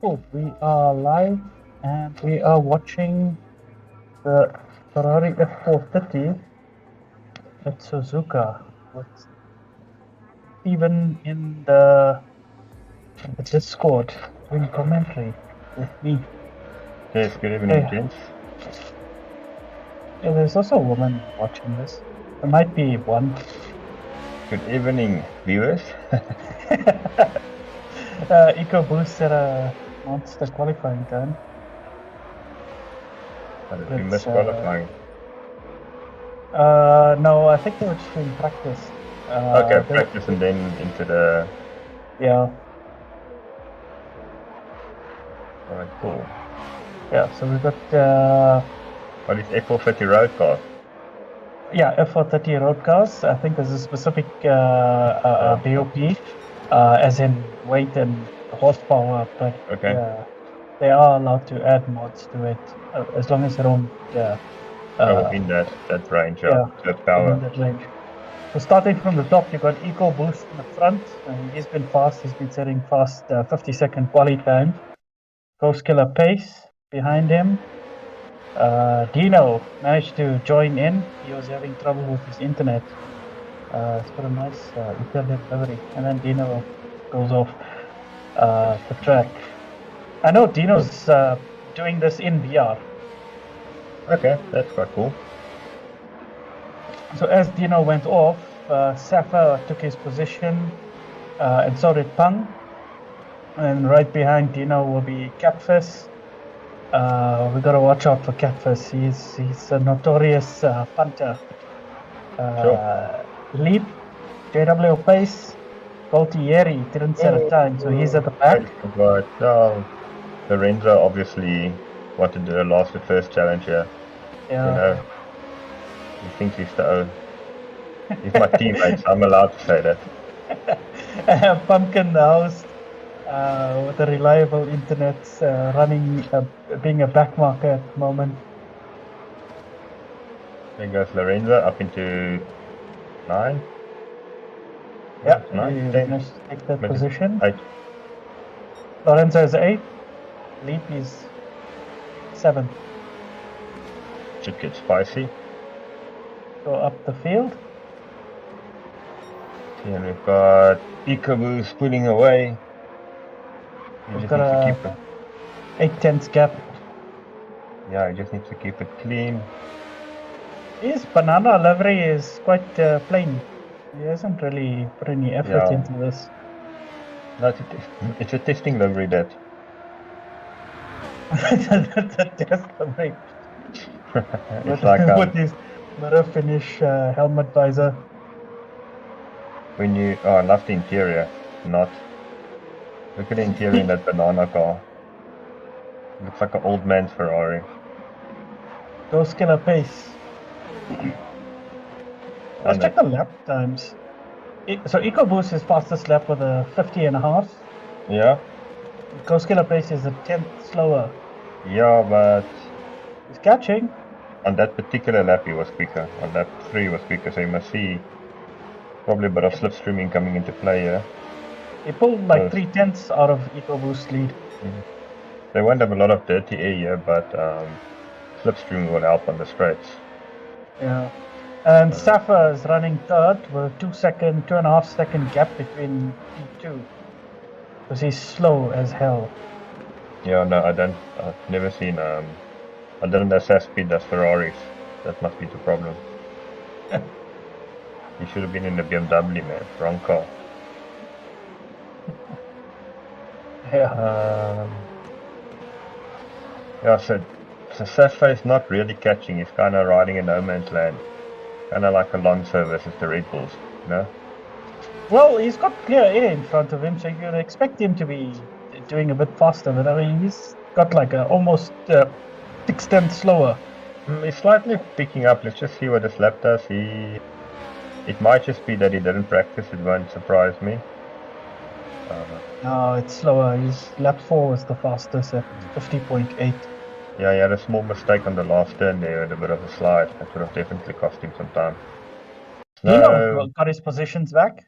Cool. We are live and we are watching the Ferrari F430 at Suzuka with Steven in the Discord doing commentary with me. Yes, good evening, Hey, gents. yeah, there's also a woman watching this. There might be one. Good evening, viewers. EcoBoost set a monster qualifying time. How did But we it's, miss qualifying? no, I think they were just doing practice. Okay, practice and then into the... Yeah. Alright, cool. Yeah, so we've got What is F430 road car? yeah, F430 road cars. I think there's a specific BOP, as in weight and horsepower, but Okay. yeah, they are allowed to add mods to it as long as they don't Within that range, yeah, the within power. that range. So starting from the top, you've got EcoBoost in the front. He's been fast. He's been setting fast 50-second quali times. Ghost Killer Pace behind him. Dino managed to join in. He was having trouble with his internet. It's got a nice Italian livery. And then Dino goes off the track. I know Dino's doing this in VR. Okay, that's quite cool. So as Dino went off, Safa took his position, and so did Pang. And right behind Dino will be Catfish. We gotta watch out for Catfish. He's a notorious punter. Sure. Leap, JW Pace, Galtieri didn't set a time, so he's at the back. But Lorenzo obviously wanted to last the first challenge here. Yeah. You know, he thinks he's he's my teammate, so I'm allowed to say that. Pumpkin the host with a reliable internet running, being a backmarker at the moment. There goes Lorenzo up into 9. Yeah, 9, he 10. managed to take that Maybe position. 8. Lorenzo is 8. Leap is 7. Should get spicy. Go up the field. And we've got EcoBoost pulling away. He We've just got needs to keep it. 8/10 gap. Yeah, he just needs to keep it clean. His banana livery is quite plain. He hasn't really put any effort into this. No, it's a testing livery, that. That's a test livery. It's like with his mirror finish helmet visor. When you I love the interior. Not look at the interior in that banana car. Looks like an old man's Ferrari. Ghost Killer Pace. Let's check the lap times. So EcoBoost is fastest lap with a 50.5. Yeah. Ghost Killer Pace is a 10th slower. Yeah, but he's catching. On that particular lap he was quicker. On lap 3 he was quicker, so you must see probably a bit of slipstreaming coming into play here. He pulled like 3/10 out of EcoBoost lead. They won't have a lot of dirty air here, but slipstream will help on the straights. Yeah. And Safa is running third with a 2.5 second gap between P2. Because he's slow as hell. Yeah, no, I've never seen, I didn't know SAS speed does Ferraris. That must be the problem. He should have been in the BMW, man. Wrong car. Yeah. Yeah, so Safa is not really catching. He's kind of riding in no man's land. Kind of like Alonso versus the Red Bulls, you know? Well, he's got clear air in front of him, so you'd expect him to be doing a bit faster. But I mean, he's got like a almost 6/10 slower. He's slightly picking up. Let's just see what his lap does. It might just be that he didn't practice. It won't surprise me. No, it's slower. His lap 4 was the fastest at 50.8. Yeah, he had a small mistake on the last turn there and a bit of a slide. That would have definitely cost him some time. Dino got his positions back.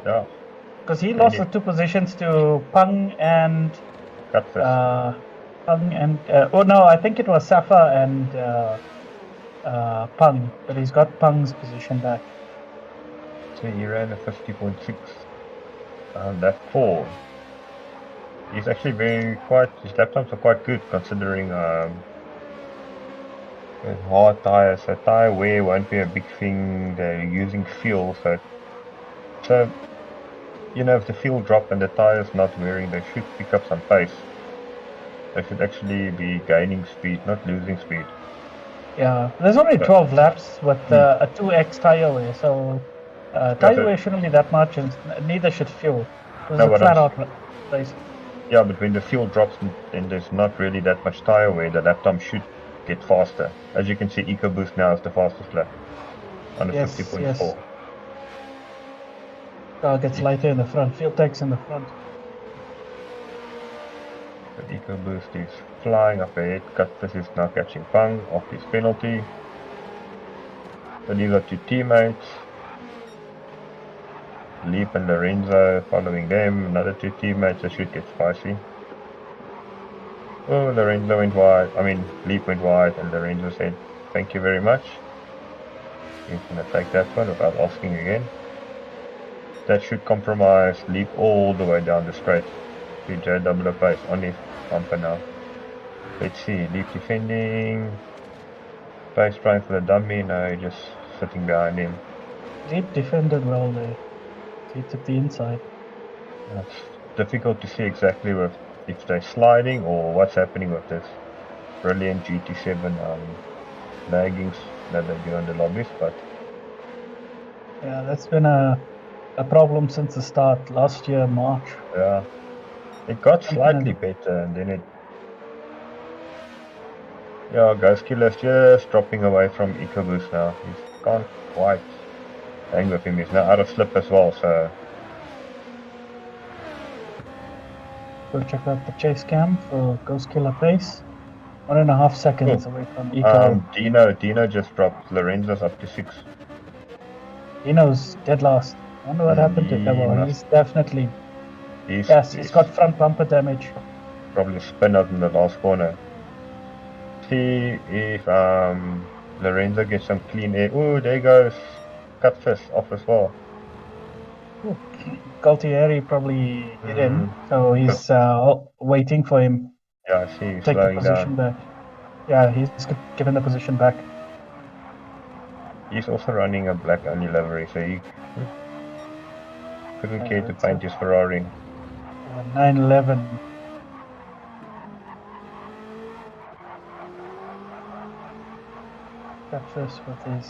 Yeah. because he lost the 2 positions to Pung and Cutfish. oh no, I think it was Safa and Pung, but he's got Pung's position back. So he ran a 50.6. That 4. He's actually his lap times are quite good considering hard tires. So tire wear won't be a big thing. They're using fuel, so if the fuel drop and the tire's not wearing, they should pick up some pace. They should actually be gaining speed, not losing speed. Yeah, there's only 12 laps with a 2x tire wear, so tire wear shouldn't be that much, and neither should fuel. It's a flat out race. Yeah, but when the fuel drops and there's not really that much tire wear, the lap time should get faster. As you can see, EcoBoost now is the fastest lap on a 50.4. Yes. Car gets lighter in the front, fuel tanks in the front. So EcoBoost is flying up ahead. Cutfish is now catching Pung off his penalty. So these are 2 teammates. Leap and Lorenzo following them. Another 2 teammates. They should get spicy. Oh, Lorenzo went wide. Leap went wide, and Lorenzo said, "Thank you very much." He's going to take that one without asking again. That should compromise Leap all the way down the straight to JW pace on his bumper now. Let's see, Leap defending. Pace trying for the dummy. No, just sitting behind him. Leap defended well there. He took the inside. It's difficult to see exactly if they're sliding or what's happening with this brilliant GT7 laggings that they do on the lobbies, but yeah, that's been a problem since the start last year, March. Yeah, it got slightly better, and then Ghost Killer's just dropping away from EcoBoost now. He can't quite hang with him. He's now out of slip as well, so go check out the chase cam for Ghost Killer pace. 1.5 seconds away from Eco. Dino just dropped Lorenzo's up to 6. Dino's dead last. I wonder what happened to him. He's definitely... he's got front bumper damage. Probably spin out in the last corner. See if Lorenzo gets some clean air. Oh, there goes Cutfish off as well. Galtieri probably hit him, so he's waiting for him. Yeah, I see. He's take the slowing position down. back. Yeah, he's given the position back. He's also running a black only livery, so he couldn't care to paint his Ferrari. 911. Cutfish with his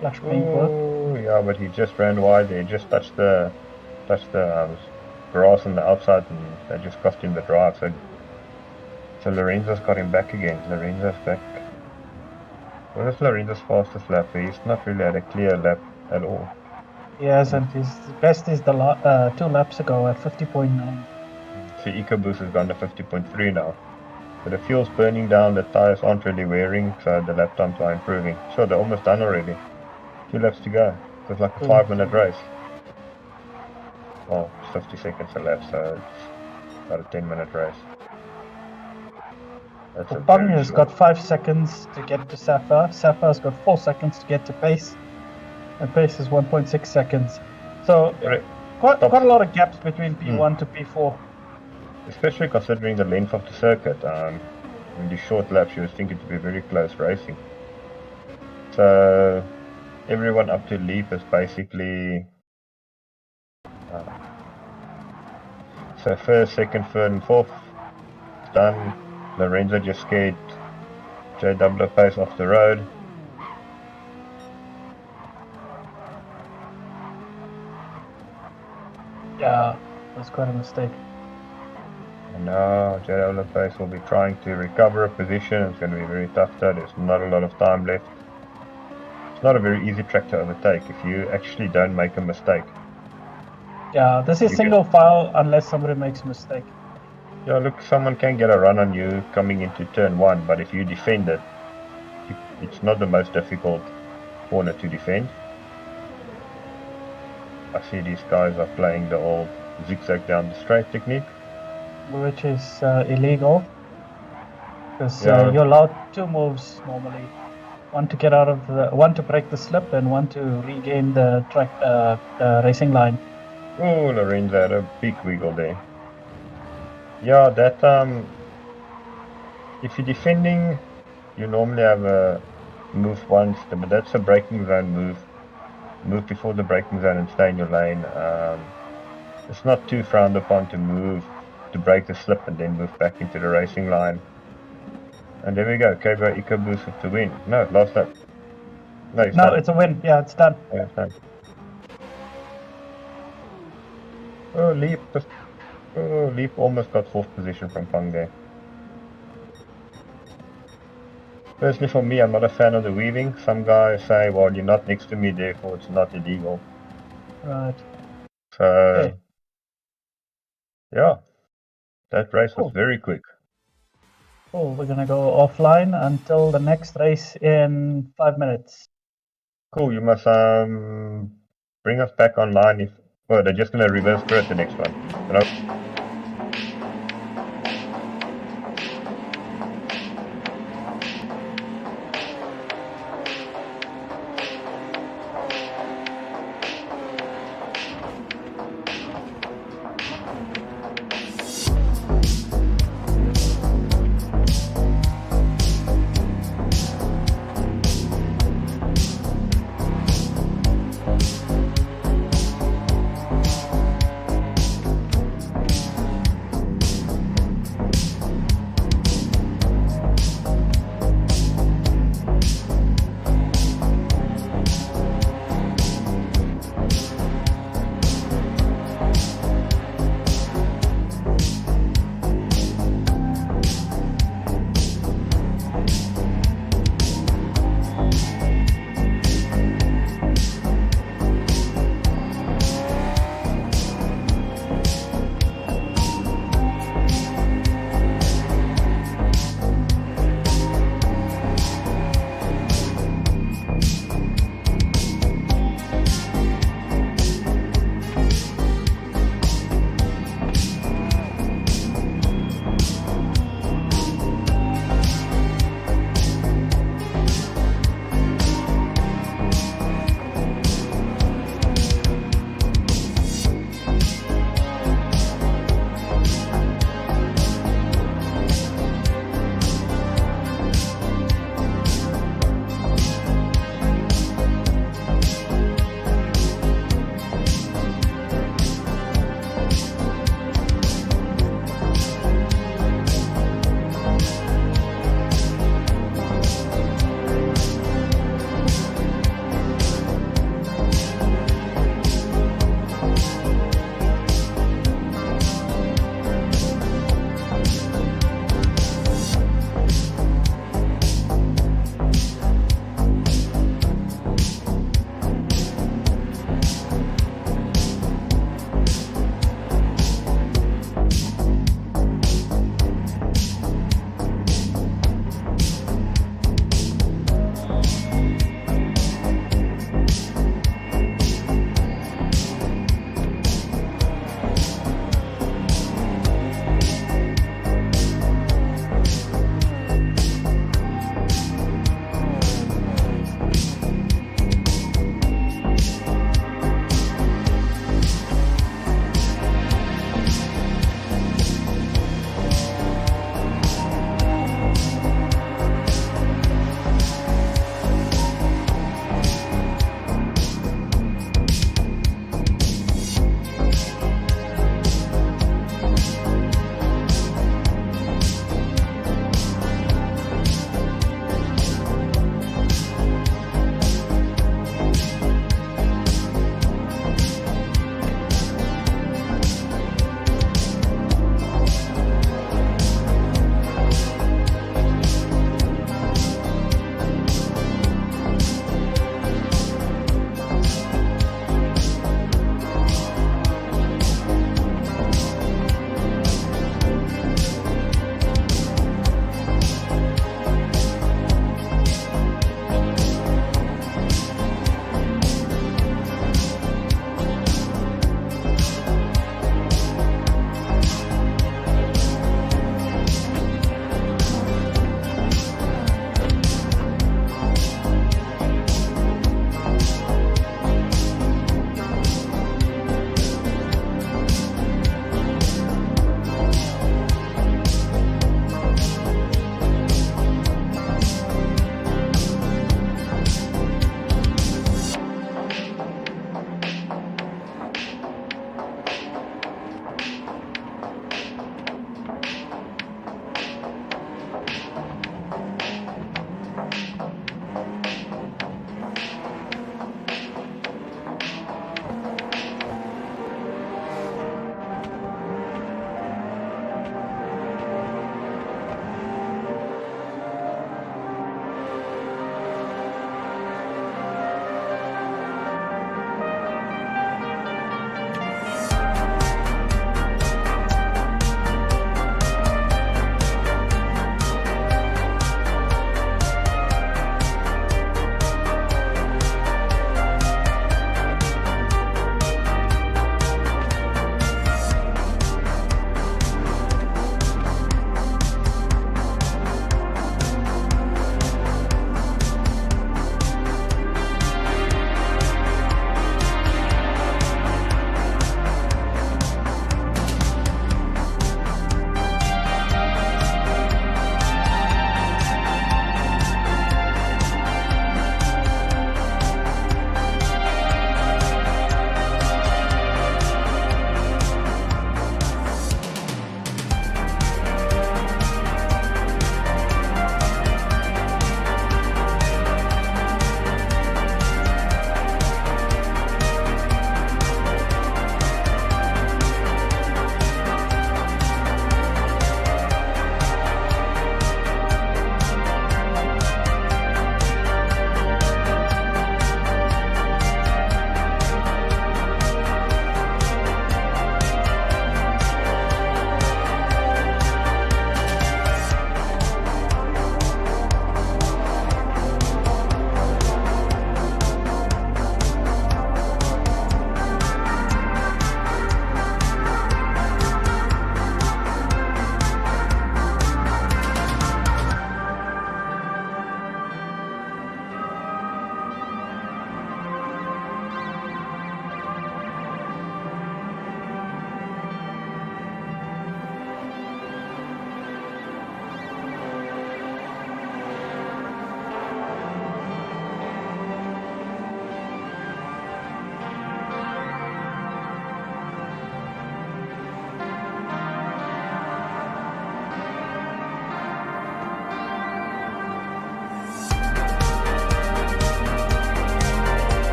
flash paintwork. Oh, yeah, but he just ran wide there. He just touched the grass on the outside, and that just cost him the drive. So Lorenzo's got him back again. Lorenzo's back. What is Lorenzo's fastest lap? He's not really had a clear lap at all. He hasn't. His best is the 2 laps ago at 50.9. So EcoBoost has gone to 50.3 now. But the fuel's burning down, the tires aren't really wearing, so the lap times are improving. Sure, they're almost done already. 2 laps to go. It's like a 5-minute race. Well, 50 seconds a lap, so it's about a 10-minute race. Pung has got 5 seconds to get to Safa. Safa's got 4 seconds to get to Pace. And Pace is 1.6 seconds. So quite a lot of gaps between P1 to P4. Especially considering the length of the circuit. In these short laps you would think it to be very close racing. So everyone up to Leap is basically so first, second, third and fourth done. Lorenzo just scared JW Pace off the road. Yeah, that's quite a mistake. And now JW Pace will be trying to recover a position. It's going to be very tough though. There's not a lot of time left. It's not a very easy track to overtake if you actually don't make a mistake. Yeah, this is single file unless somebody makes a mistake. Yeah, look, someone can get a run on you coming into turn 1, but if you defend it, it's not the most difficult corner to defend. I see these guys are playing the old zigzag down the straight technique. which is illegal because Yeah. you're allowed two moves normally. One to get out of one to break the slip, and one to regain the track racing line. Oh, Lorenzo had a big wiggle there. Yeah, that if you're defending, you normally have a move once, but that's a braking zone move. Move before the braking zone and stay in your lane. It's not too frowned upon to move to break the slip and then move back into the racing line. And there we go, Cobra EcoBoost with the win. No, last lap. No, it's a win. Yeah, it's done. Yeah, it's done. Oh, Leap almost got 4th position from Pang there. Personally, for me, I'm not a fan of the weaving. Some guys say, well, you're not next to me, therefore it's not illegal. Right. So, Okay. yeah, that race Cool. was very quick. Cool. We're gonna go offline until the next race in 5 minutes. Cool, you must bring us back online if, well, they're just gonna reverse spirit the next one. You know?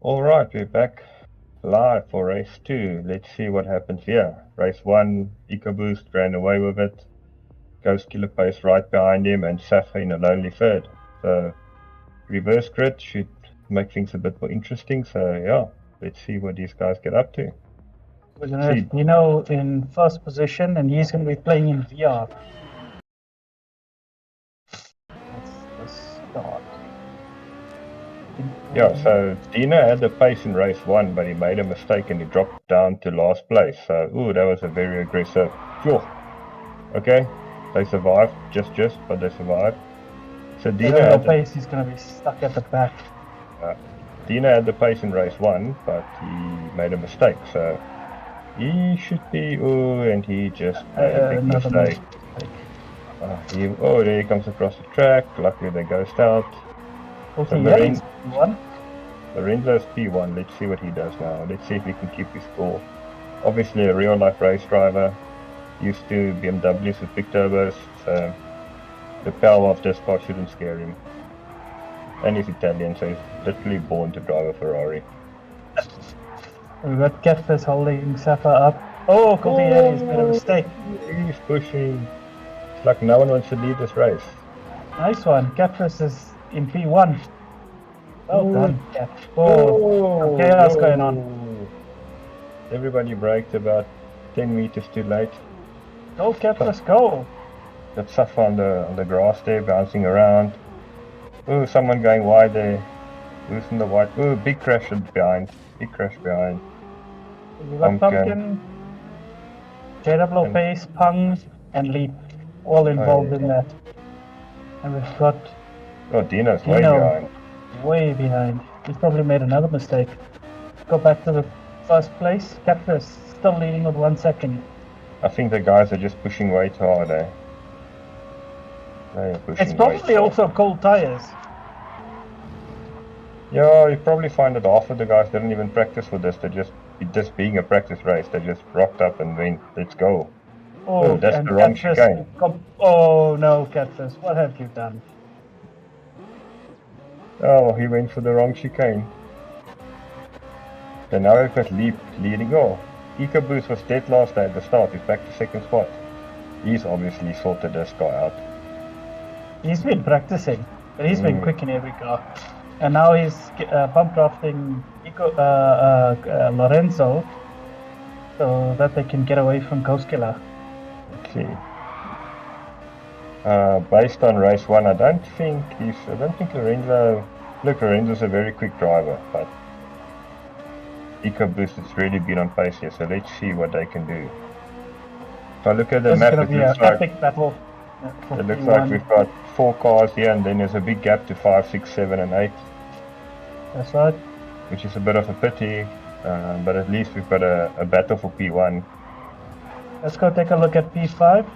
Alright, we're back live for race 2. Let's see what happens here. Race 1, EcoBoost ran away with it. Ghost Killer Pace right behind him and Safa in a lonely third. So reverse grid should make things a bit more interesting. So yeah, let's see what these guys get up to. We're going to have Dino in first position, and he's going to be playing in VR. Let's start. Yeah, so Dino had the pace in race 1, but he made a mistake and he dropped down to last place. So, that was a very aggressive. Phew. Okay, they survived, just, but they survived. So Dino had the pace, he's going to be stuck at the back. Dino had the pace in race 1, but he made a mistake. So he should be, and he just made a big mistake. There he comes across the track. Luckily they ghost out. Okay, Lorenzo's P1. Let's see what he does now. Let's see if he can keep his score. Obviously a real life race driver. Used to BMWs with big turbos. So the power of this car shouldn't scare him. And he's Italian, so he's literally born to drive a Ferrari. We've got Catfish holding Safa up. Oh, Coltieri's made a mistake. He's pushing. It's like no one wants to lead this race. Nice one. Catfish is in P1. Well done, Cat. Chaos going on. Everybody braked about 10 meters too late. Go, Catfish, go. Got Safa on the grass there, bouncing around. Someone going wide there. Who's in the white? Big crash behind. Big crash behind. You got Pumpkin, JW Pace, Pung, and Leap, all involved in that. And we've got Dino's way behind. Way behind. He's probably made another mistake. Go back to the first place. Catfish still leading with 1 second. I think the guys are just pushing way too hard, eh? It's probably also cold tires. Yeah, you probably find that half of the guys didn't even practice for this. They're just being a practice race. They just rocked up and went, let's go. That's the wrong chicane. Oh no, Catfish, what have you done? Oh, he went for the wrong chicane. So now we've got Leap leading. EcoBoost was dead last day at the start. He's back to second spot. He's obviously sorted this guy out. He's been practicing, but he's been quick in every car. And now he's bump drafting Lorenzo so that they can get away from Ghost Killer. Let's see. Based on race 1, I don't think Lorenzo. Look, Lorenzo's a very quick driver, but EcoBoost has really been on pace here. So let's see what they can do. If I look at the map, it looks like epic battle. It looks like we've got 4 cars here, and then there's a big gap to 5, 6, 7, and 8. That's right. Which is a bit of a pity, but at least we've got a battle for P1. Let's go take a look at P5.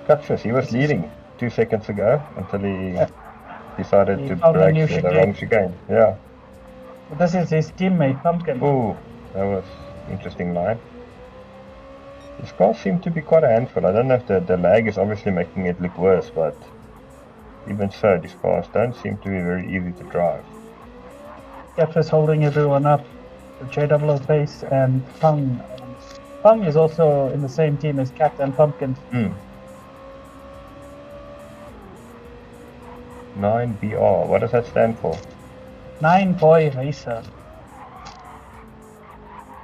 Catfish, he was leading 2 seconds ago until he decided to brake for the wrong chicane. Yeah. But this is his teammate, Pumpkin. That was an interesting line. These cars seem to be quite a handful. I don't know if the lag is obviously making it look worse, but even so, these cars don't seem to be very easy to drive. Catfish holding everyone up. The JW Pace and Pung. Pung is also in the same team as Cat and Pumpkin. 9BR. What does that stand for? 9 Boy Racer.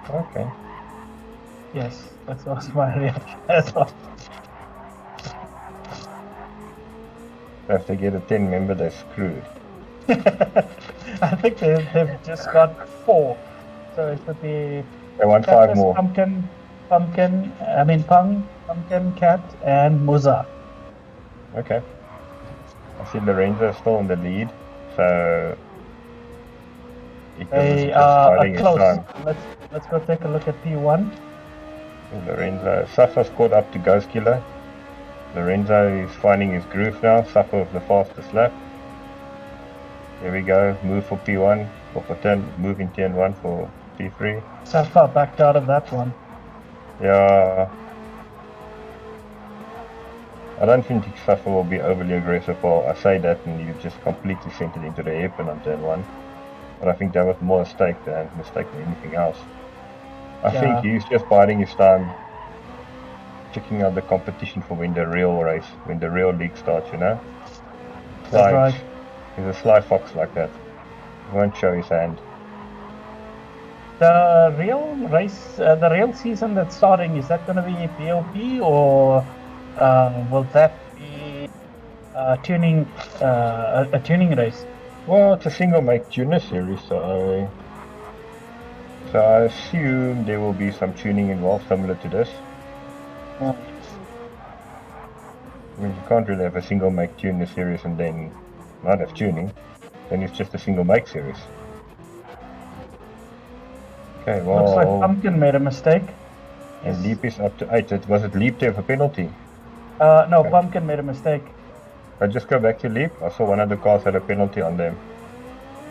Okay. Yes, that was my reaction as well. If they get a 10 member, they're screwed. I think they've just got 4. So it would be... They want 5 more. Pung, Pumpkin, Cat, and Musa. Okay. I see Lorenzo still in the lead, so... They are close. Let's go take a look at P1. Lorenzo. Safa's caught up to Ghost Killer. Lorenzo is finding his groove now. Safa with the fastest lap. Here we go. Move for P1. Or for turn. Move in turn 1 for P3. Safa backed out of that one. Yeah. I don't think Safa will be overly aggressive. Well, I say that and you just completely sent it into the hairpin on turn 1. But I think that was more a mistake than anything else. I think he's just biding his time, checking out the competition for when the real race, when the real league starts, you know? That's right. He's a sly fox like that. He won't show his hand. The real race, the real season that's starting, is that going to be BOP or will that be a tuning race? Well, it's a single make tuner series, so I assume there will be some tuning involved, similar to this. I mean, you can't really have a single make tuner series and then not have tuning. Then it's just a single make series. Okay, well... Looks like Pumpkin made a mistake. And Leap is up to 8. Was it Leap to have a penalty? No, okay. Pumpkin made a mistake. I just go back to Leap. I saw one of the cars had a penalty on them.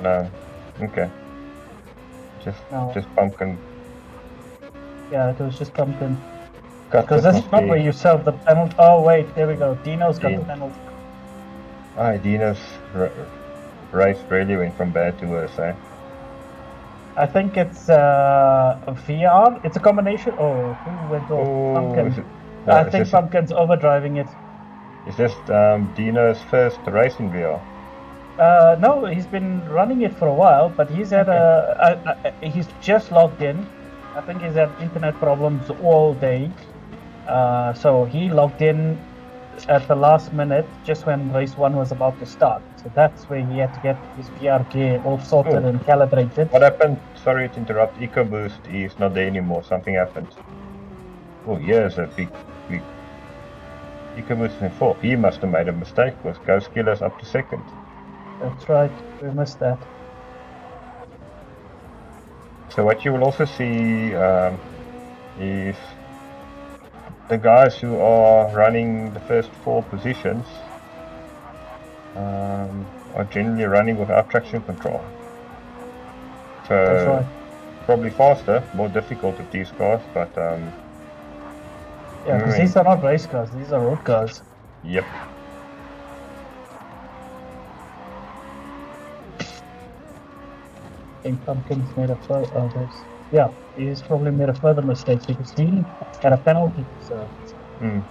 No. Okay. Just Pumpkin. Yeah, it was just Pumpkin. Because that's not where you serve the penalty. Oh wait, there we go. Dino's got the penalty. Dino's race really went from bad to worse, eh? I think it's a VR. It's a combination. Oh, who went off? Pumpkin. I think Pumpkin's overdriving it. Is this Dino's first race in VR? No, he's been running it for a while, but he's had he's just logged in. I think he's had internet problems all day. So he logged in at the last minute, just when race 1 was about to start. So that's where he had to get his VR gear all sorted and calibrated. What happened? Sorry to interrupt. EcoBoost is not there anymore. Something happened. Oh, here's a big EcoBoost in 4th. He must have made a mistake. Was Ghost Killer's up to 2nd? That's right. We missed that. So what you will also see is the guys who are running the first 4 positions are generally running without traction control. So that's right. Probably faster, more difficult with these cars, but yeah, because these are not race cars, these are road cars. Yep. I think Pumpkin's made a further he's probably made a further mistake because he had a penalty. So.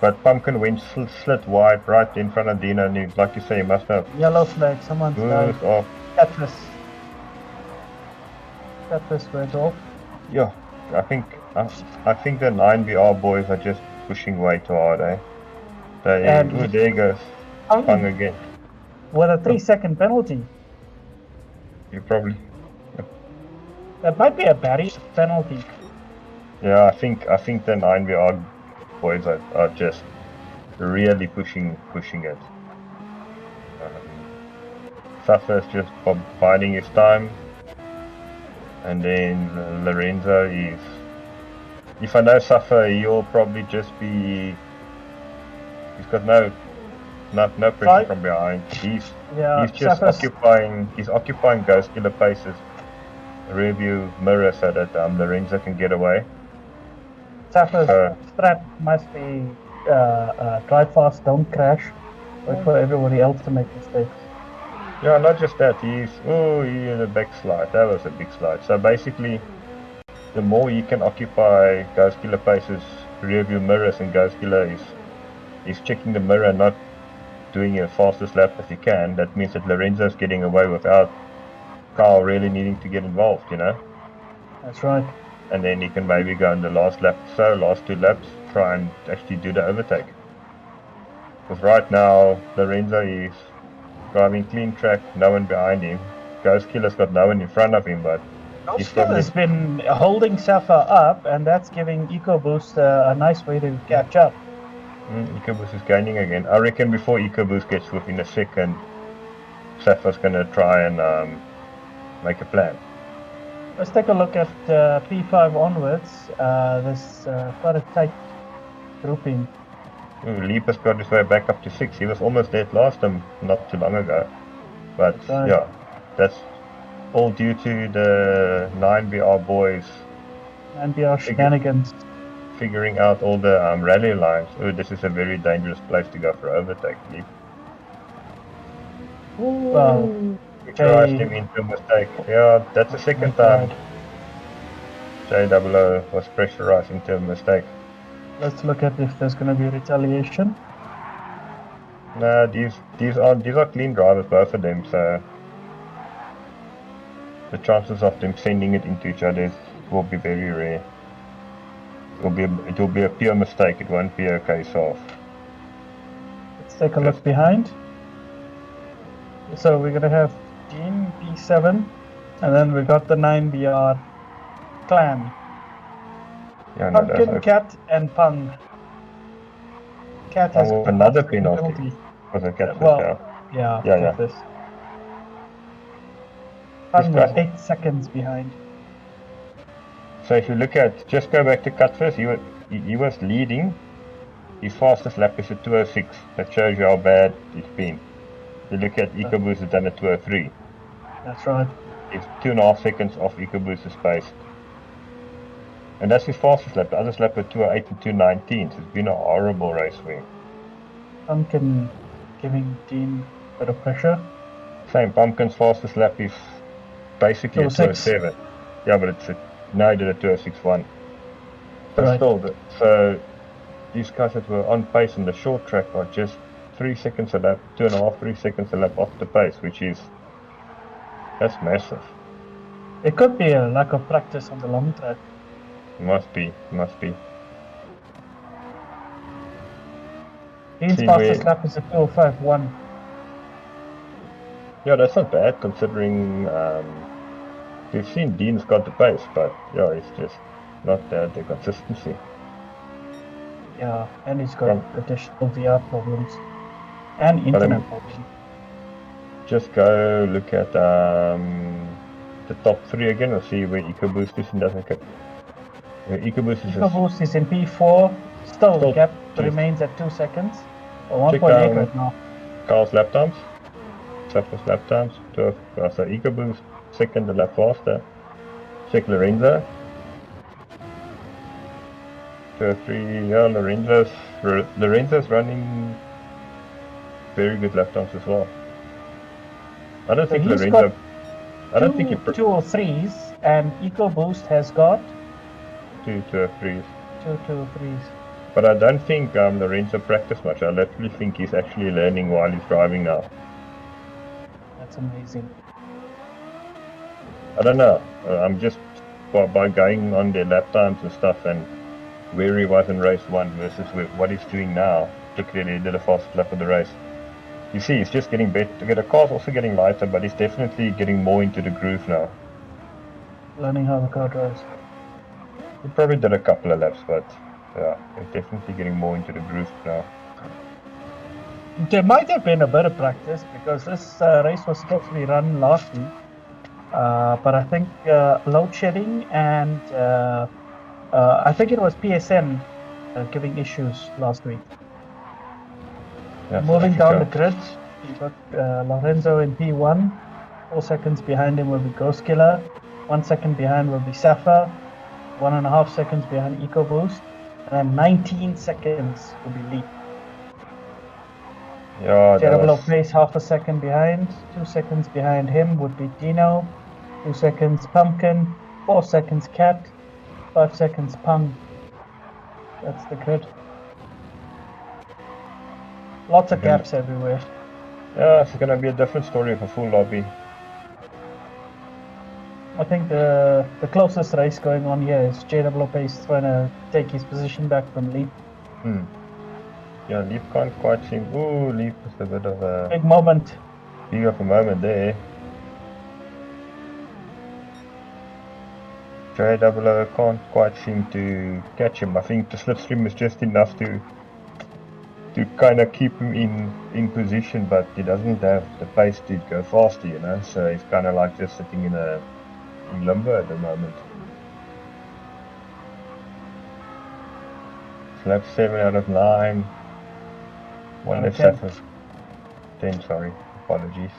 But Pumpkin went slit wide right in front of Dino, and like you say, he must have yellow flag. Someone's died. Off. Catfish went off. Yeah, I think the 9VR boys are just pushing way too hard, eh? There he goes. Pung again. With a 3-second penalty. You probably. That might be a barrier penalty. Yeah, I think the 9VR boys are just really pushing it. Safa's just biding his time, and then Lorenzo is. If I know Safa, he'll probably just be. He's got no pressure from behind. He's just occupying Ghost Killer paces. Rearview mirror so that Lorenzo can get away. Safa's strat must be drive fast, don't crash. Wait for everybody else to make mistakes. Yeah, not just that. He in a back slide. That was a big slide. So basically, the more he can occupy Ghost Killer paces, rearview mirrors, and Ghost Killer is checking the mirror, not doing the fastest lap as he can. That means that Lorenzo's getting away without Carl really needing to get involved, you know? That's right. And then he can maybe go in the last 2 laps, try and actually do the overtake. Because right now, Lorenzo is driving clean track, no one behind him. Ghost Killer's got no one in front of him, but Ghost Killer's been holding Safa up, and that's giving EcoBoost a nice way to catch up. EcoBoost is gaining again. I reckon before EcoBoost gets within a second, Safa's going to try and make a plan. Let's take a look at P5 onwards. There's quite a tight grouping. Leap has got his way back up to 6. He was almost dead last time, not too long ago. But yeah, that's all due to the 9BR boys. 9BR shenanigans. figuring out all the rally lines. Oh, this is a very dangerous place to go for overtake, Leap. Well, Pressurized him into a mistake. Yeah, that's the second time JOO was pressurized into a mistake. Let's look at if there's going to be retaliation. Nah, these are clean drivers, both of them. So the chances of them sending it into each other will be very rare. It will be a pure mistake. It won't be a case of. Let's take a look behind. So we're going to have Dean P7, and then we got the 9BR clan. Yeah, no, Pumpkin, Cat, and Pung. Cat has another penalty. Was a Catfish, yeah, Catfish. Pung was 8 seconds behind. So if you look at, just go back to Catfish, he was leading. His fastest lap is a 2:06. That shows you how bad it's been. You look at EcoBoost has done a 2:03. That's right. It's 2.5 seconds off EcoBoost's pace. And that's his fastest lap. The other lap was 2:08 and 2:19. So it's been a horrible race for him. Pumpkin giving Dean a bit of pressure. Same, Pumpkin's fastest lap is basically a 2:07. Yeah, but now he did a 2:06.1. But right. Still, so these guys that were on pace in the short track are just 3 seconds a lap, 2.5, 3 seconds a lap off the pace, that's massive. It could be a lack of practice on the long track. Must be. Dean's fastest lap is a 2:05.1. Yeah, that's not bad considering we've seen Dean's got the pace, but yeah, it's just not the consistency. Yeah, and he's got additional VR problems and internet problems. Just go look at the top 3 again. We'll see where EcoBoost is and doesn't get. EcoBoost is in P4. Still the gap remains at 2 seconds. Or 1.8 right now. Carl's lap times. Sapper's lap times. So EcoBoost second a lap faster. Check Lorenzo. 2:03. Yeah, Lorenzo's running very good lap times as well. I don't think Lorenzo. I don't think he 2:03s, and EcoBoost has got 2:03s. 2:03s. But I don't think Lorenzo practiced much. I literally think he's actually learning while he's driving now. That's amazing. I don't know. I'm just by going on their lap times and stuff and where he was in race 1 versus what he's doing now. Particularly, he did a fast lap of the race. You see, he's just getting better. The car's also getting lighter, but he's definitely getting more into the groove now. Learning how the car drives. He probably did a couple of laps, but yeah, he's definitely getting more into the groove now. There might have been a bit of practice because this race was supposed to be run last week. But I think load shedding and I think it was PSN giving issues last week. Moving down the grid, you've got Lorenzo in P1. 4 seconds behind him will be Ghost Killer. 1 second behind will be Sapphire. 1.5 seconds behind EcoBoost. And then 19 seconds will be Leap. Yeah, JOO pace half a second behind. 2 seconds behind him would be Dino. 2 seconds Pumpkin. 4 seconds Cat. 5 seconds Pung. That's the grid. Lots of gaps everywhere. Yeah, it's gonna be a different story of a full lobby. I think the closest race going on here is JOO Pace trying to take his position back from Leap. Yeah, Leap can't quite seem. Ooh, Leap is a bit of a big moment. Big of a moment there. JOO can't quite seem to catch him. I think the slipstream is just enough to kind of keep him in position, but he doesn't have the pace to go faster, you know. So he's kind of like just sitting in limbo at the moment. Lap 7 out of 9. 1 left 7. 10, sorry. Apologies.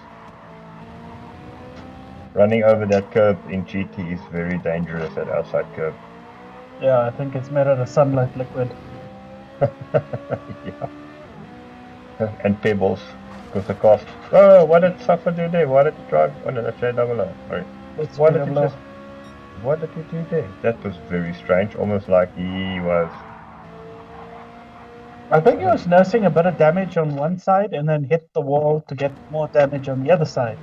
Running over that curb in GT is very dangerous, that outside curb. Yeah, I think it's made out of sunlight liquid. Yeah. And pebbles. Because the cost. Oh, what did Safa do there? Why did he drive? Oh no, that's JOO. Sorry. It's Why did he JOO. just. What did he do there? That was very strange. Almost like he was. I think he was nursing a bit of damage on one side and then hit the wall to get more damage on the other side.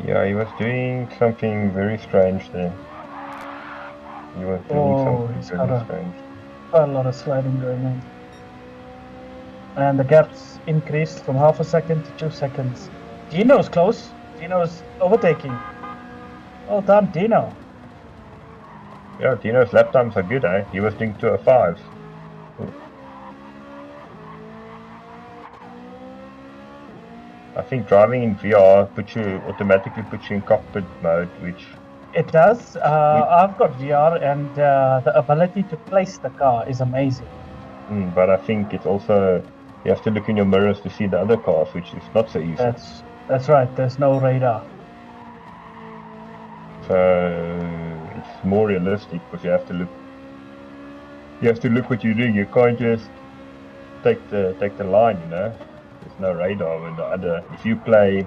Yeah, he was doing something very strange there. He was doing something He's very strange. got a lot of sliding going on. And the gaps increased from half a second to 2 seconds. Dino's close. Dino's overtaking. Well done, Dino. Yeah, Dino's lap times are good, eh? He was doing 205s. I think driving in VR automatically puts you in cockpit mode, which It does. I've got VR, and the ability to place the car is amazing. but I think it's also you have to look in your mirrors to see the other cars, which is not so easy. That's right. There's no radar. So it's more realistic because you have to look. You have to look what you're doing. You can't just take the line, you know. There's no radar when the other. If you play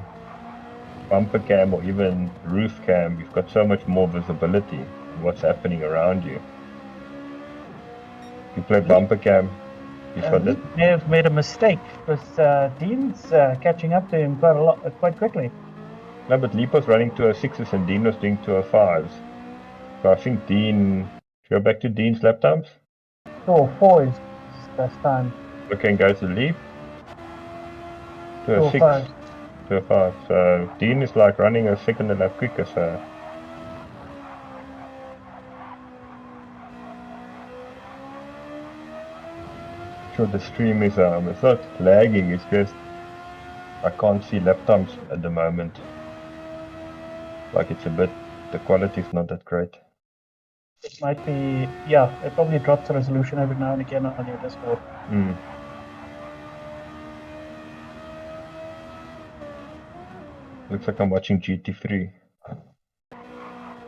bumper cam or even roof cam, you've got so much more visibility on what's happening around you. If you play bumper cam, you've got that. May have made a mistake because Dean's catching up to him quite quickly. No, but Leap was running 206s and Dean was doing 205s. So I think Dean. Go back to Dean's lap times. 204 is best time. Okay, and go to Leap. 206. 205. So Dean is like running a second and a half quicker, so. Sure, the stream is it's not lagging, it's just I can't see lap times at the moment. Like it's a bit, the quality is not that great. It might be, yeah, it probably drops the resolution every now and again on your Discord. Looks like I'm watching GT3.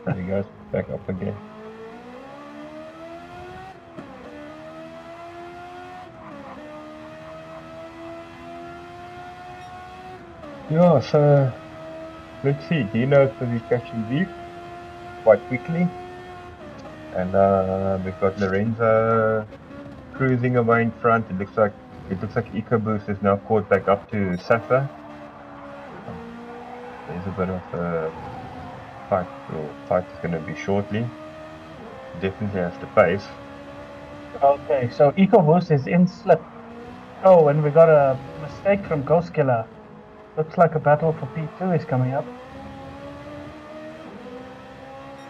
There you guys, back up again. Yeah, so let's see. Dino's busy catching Leaf quite quickly. And we've got Lorenzo cruising away in front. It looks like EcoBoost is now caught back up to Safa. There's a bit of a fight, or fight is going to be shortly. Definitely has the pace. Okay, so EcoBoost is in slip. Oh, and we got a mistake from Ghost Killer. Looks like a battle for P2 is coming up.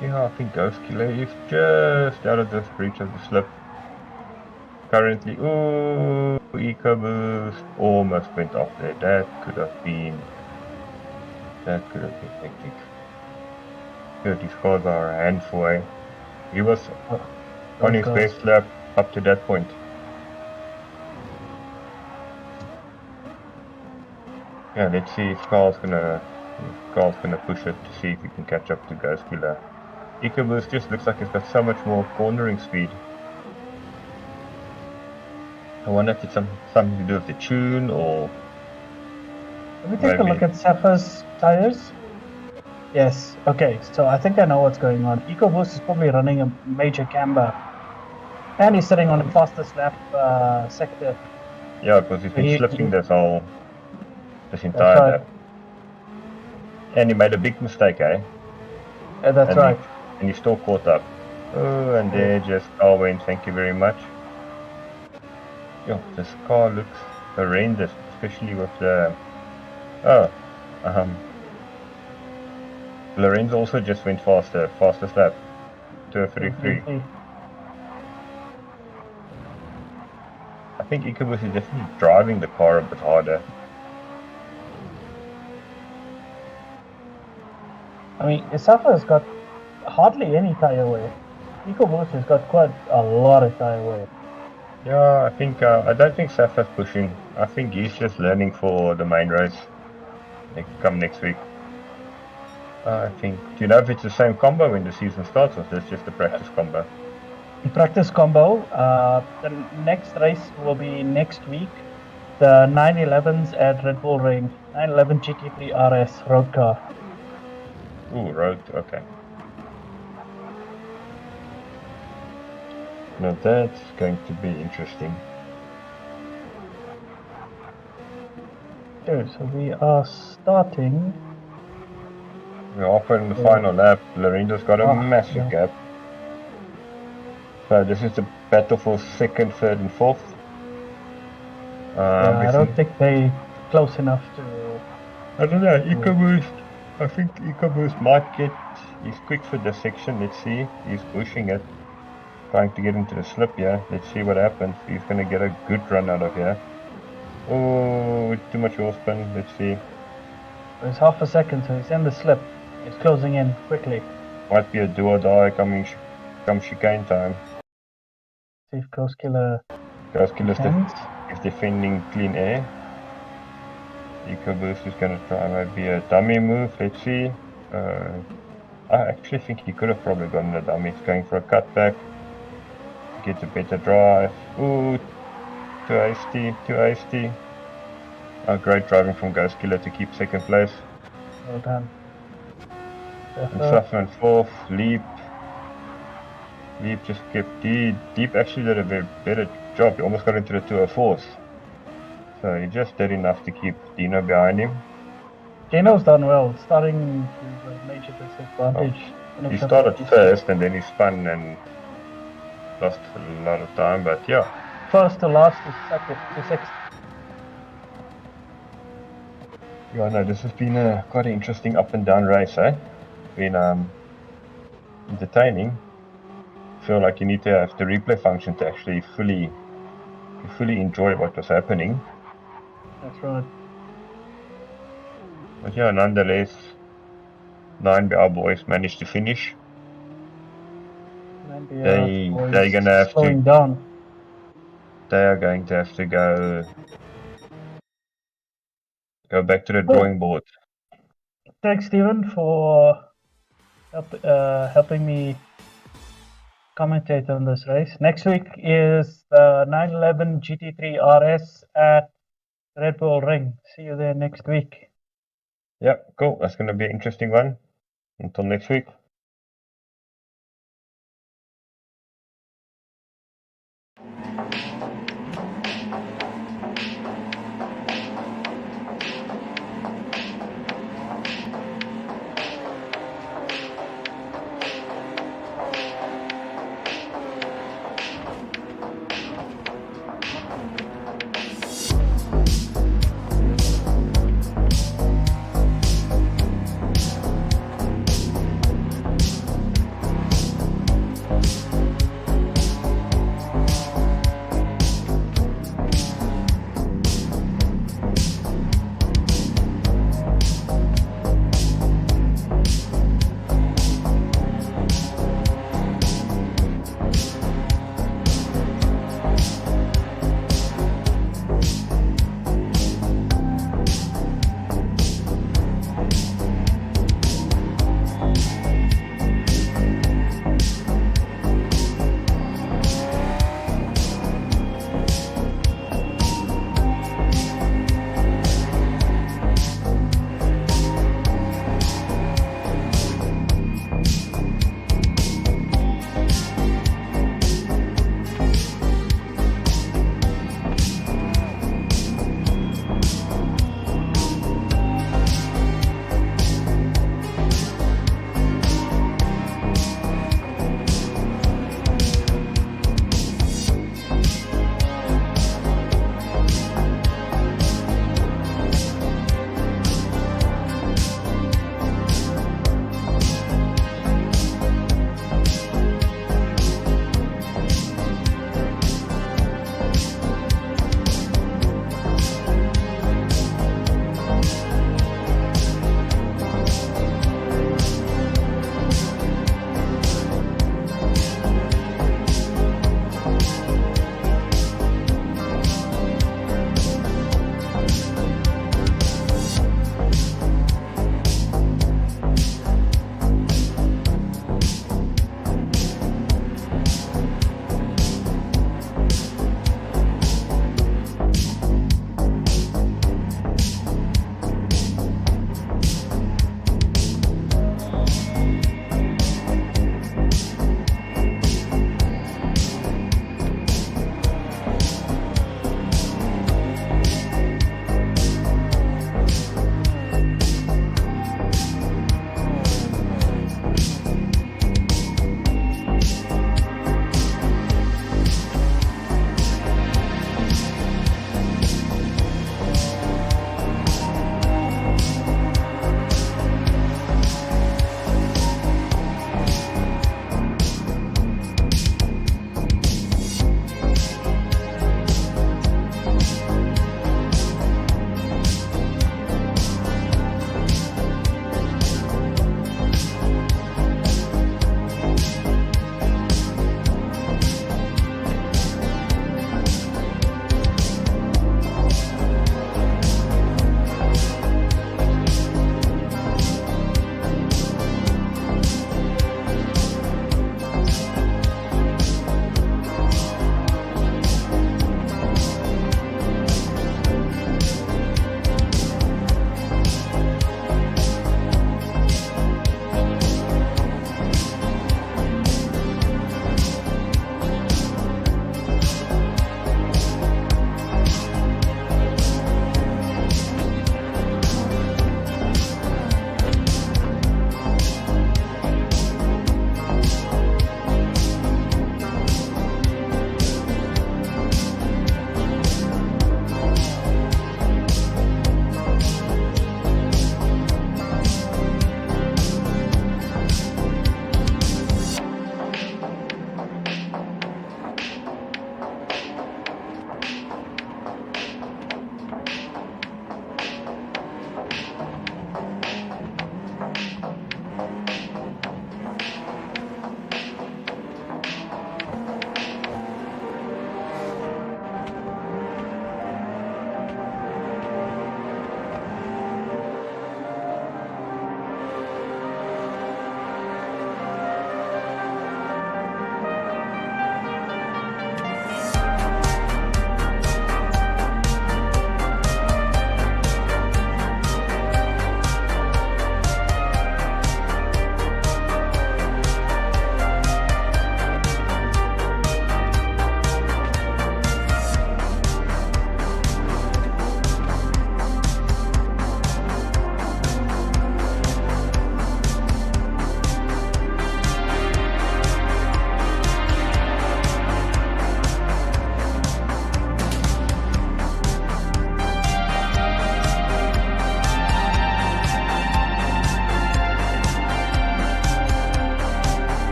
Yeah, I think Ghost Killer is just out of this breach of the slip. Currently, ooh, EcoBoost almost went off there. That could have been hectic. Good, these cars are a handful, eh? He was on his best lap up to that point. Yeah, let's see if Carl's gonna push it to see if he can catch up to Ghost Killer. EcoBoost just looks like it's got so much more cornering speed. I wonder if it's something to do with the tune or... Let me take a look at Safa's tires. Yes, okay, so I think I know what's going on. EcoBoost is probably running a major camber. And he's sitting on the fastest lap sector. Yeah, because he's been slipping this entire lap. And he made a big mistake, eh? Yeah, that's right. And he still caught up. Oh, and there just Carl went, thank you very much. Yeah, this car looks horrendous, especially with the... Lorenzo also just went fastest lap, 2:33. I think EcoBoost is definitely driving the car a bit harder. I mean, Safa has got hardly any tire wear. EcoBoost has got quite a lot of tire wear. Yeah, I don't think Safa's pushing. I think he's just learning for the main race come next week. I think. Do you know if it's the same combo when the season starts, or is this just the practice combo? Practice combo. The next race will be next week. The 911s at Red Bull Ring. 911 GT3 RS road car. Ooh, road. Okay. Now that's going to be interesting. Okay, so we are starting. We're halfway in the final lap. Lorenzo's got a massive gap. So this is the battle for second, third, and fourth. I don't think they close enough to. I don't know. EcoBoost. I think EcoBoost might get. He's quick for this section. Let's see. He's pushing it, trying to get into the slip here. Let's see what happens. He's going to get a good run out of here. Oh, too much wheel spin. Let's see. There's half a second, so he's in the slip. He's closing in quickly. Might be a do or die coming come chicane time. See if Ghost Killer is defending clean air. EcoBoost is going to try maybe a dummy move. Let's see. I actually think he could have probably gotten a dummy. He's going for a cutback. Gets a better drive. Ooh, too hasty, too hasty. Great driving from Ghost Killer to keep second place. Well done. And Suffer and fourth. Leap just kept Deep actually did a very better job. He almost got into the 204s. So he just did enough to keep Dino behind him. Dino's done well, starting to a major disadvantage. He started first and then he spun and lost a lot of time, but yeah. First to last to sixth. Yeah, no, this has been quite an interesting up and down race, eh? Been entertaining. Feel like you need to have the replay function to actually fully enjoy what was happening. That's right. But yeah, nonetheless, 9BR boys managed to finish. They're gonna have slowing down. They are going to have to go back to the drawing board. Thanks, Stephen, for helping me commentate on this race. Next week is the 911 GT3 RS at Red Bull Ring. See you there next week. Yeah, cool. That's going to be an interesting one. Until next week.